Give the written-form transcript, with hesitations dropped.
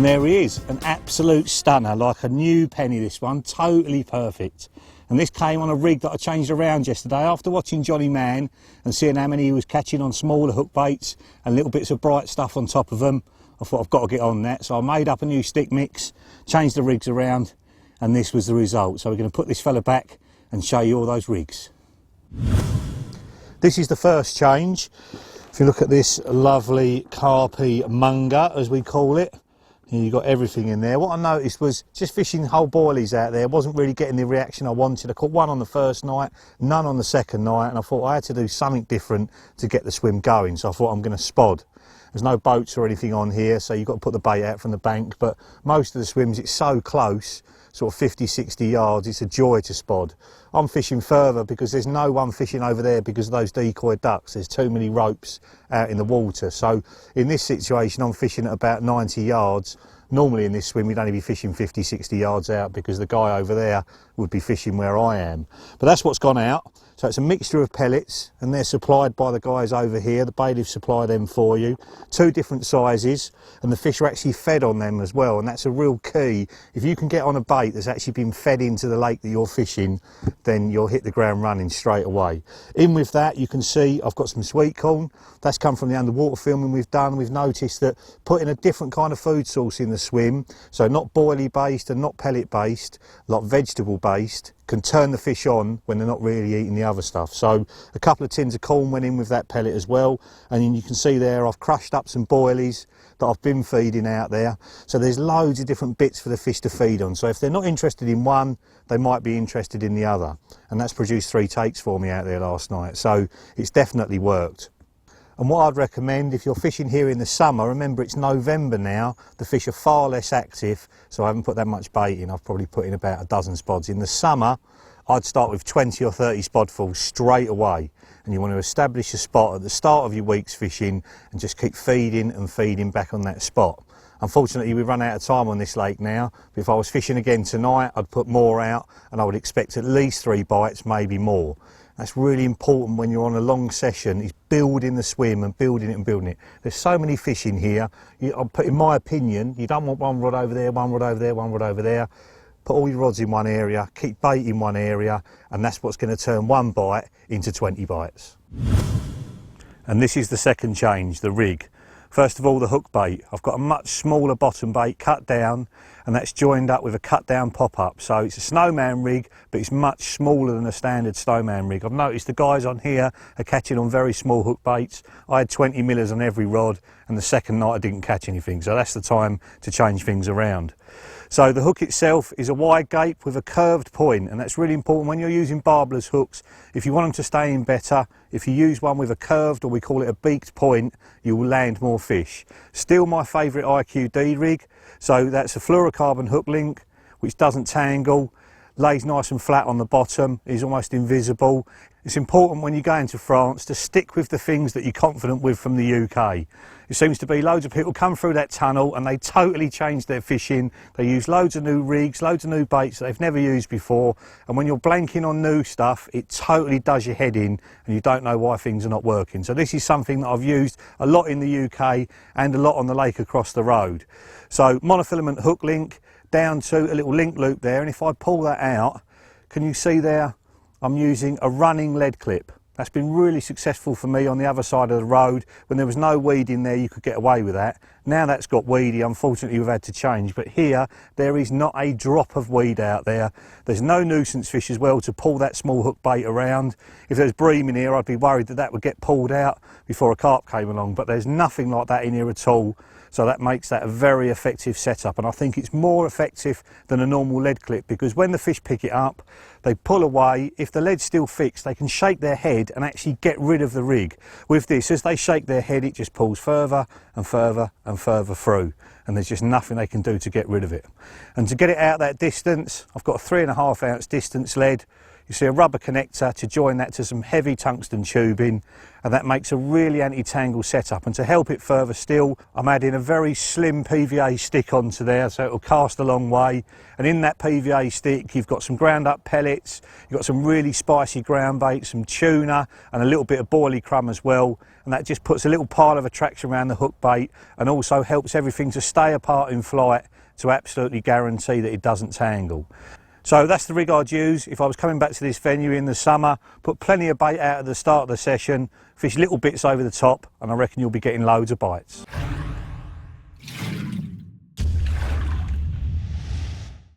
And there he is, an absolute stunner, like a new penny this one, totally perfect. And this came on a rig that I changed around yesterday after watching Johnny Man and seeing how many he was catching on smaller hook baits and little bits of bright stuff on top of them. I thought I've got to get on that, so I made up a new stick mix, changed the rigs around, and this was the result. So we're going to put this fella back and show you all those rigs. This is the first change. If you look at this lovely carpy munger, as we call it, you've got everything in there. What I noticed was just fishing whole boilies out there, wasn't really getting the reaction I wanted. I caught one on the first night, none on the second night, and I thought I had to do something different to get the swim going. So I thought I'm going to spod. There's no boats or anything on here, so you've got to put the bait out from the bank, but most of the swims, it's so close, sort of 50, 60 yards, it's a joy to spod. I'm fishing further because there's no one fishing over there because of those decoy ducks. There's too many ropes out in the water. So in this situation, I'm fishing at about 90 yards. Normally in this swim, you'd only be fishing 50, 60 yards out because the guy over there would be fishing where I am. But that's what's gone out. So it's a mixture of pellets and they're supplied by the guys over here. The bailiffs supply them for you. 2 different sizes, and the fish are actually fed on them as well. And that's a real key. If you can get on a bait that's actually been fed into the lake that you're fishing, then you'll hit the ground running straight away. In with that, you can see I've got some sweet corn. That's come from the underwater filming we've done. We've noticed that putting a different kind of food source in the swim, so not boilie based and not pellet based, like vegetable based, can turn the fish on when they're not really eating the other stuff. So a couple of tins of corn went in with that pellet as well, and then you can see there I've crushed up some boilies that I've been feeding out there. So there's loads of different bits for the fish to feed on. So if they're not interested in one, they might be interested in the other. And that's produced 3 takes for me out there last night. So it's definitely worked. And what I'd recommend, if you're fishing here in the summer, remember it's November now, the fish are far less active, so I haven't put that much bait in. I've probably put in about a dozen spods. In the summer, I'd start with 20 or 30 spodfuls straight away. And you want to establish a spot at the start of your week's fishing and just keep feeding and feeding back on that spot. Unfortunately, we've run out of time on this lake now. But if I was fishing again tonight, I'd put more out and I would expect at least 3 bites, maybe more. That's really important when you're on a long session, is building the swim and building it and building it. There's so many fish in here. In my opinion, you don't want one rod over there, one rod over there, one rod over there. Put all your rods in one area, keep bait in one area, and that's what's going to turn 1 bite into 20 bites. And this is the second change, the rig. First of all, the hook bait. I've got a much smaller bottom bait cut down, and that's joined up with a cut down pop-up. So it's a snowman rig, but it's much smaller than a standard snowman rig. I've noticed the guys on here are catching on very small hook baits. I had 20 millers on every rod, and the second night I didn't catch anything. So that's the time to change things around. So the hook itself is a wide gape with a curved point, and that's really important when you're using barbless hooks. If you want them to stay in better, if you use one with a curved, or we call it a beaked point, you will land more fish. Still my favourite IQD rig, so that's a fluorocarbon hook link which doesn't tangle, lays nice and flat on the bottom, is almost invisible. It's important when you go into France to stick with the things that you're confident with from the UK. It seems to be loads of people come through that tunnel and they totally change their fishing. They use loads of new rigs, loads of new baits that they've never used before. And when you're blanking on new stuff, it totally does your head in and you don't know why things are not working. So this is something that I've used a lot in the UK and a lot on the lake across the road. So monofilament hook link down to a little link loop there. And if I pull that out, can you see there? I'm using a running lead clip. That's been really successful for me on the other side of the road. When there was no weed in there, you could get away with that. Now that's got weedy, unfortunately we've had to change. But here, there is not a drop of weed out there. There's no nuisance fish as well to pull that small hook bait around. If there's bream in here, I'd be worried that that would get pulled out before a carp came along. But there's nothing like that in here at all. So that makes that a very effective setup, and I think it's more effective than a normal lead clip, because when the fish pick it up, they pull away. If the lead's still fixed, they can shake their head and actually get rid of the rig. With this, as they shake their head, it just pulls further and further and further through, and there's just nothing they can do to get rid of it. And to get it out that distance, I've got a 3.5 ounce distance lead. You see a rubber connector to join that to some heavy tungsten tubing, and that makes a really anti-tangle setup. And to help it further still, I'm adding a very slim PVA stick onto there so it'll cast a long way. And in that PVA stick you've got some ground up pellets, you've got some really spicy ground bait, some tuna and a little bit of boilie crumb as well. And that just puts a little pile of attraction around the hook bait and also helps everything to stay apart in flight to absolutely guarantee that it doesn't tangle. So that's the rig I'd use if I was coming back to this venue in the summer. Put plenty of bait out at the start of the session, fish little bits over the top, and I reckon you'll be getting loads of bites.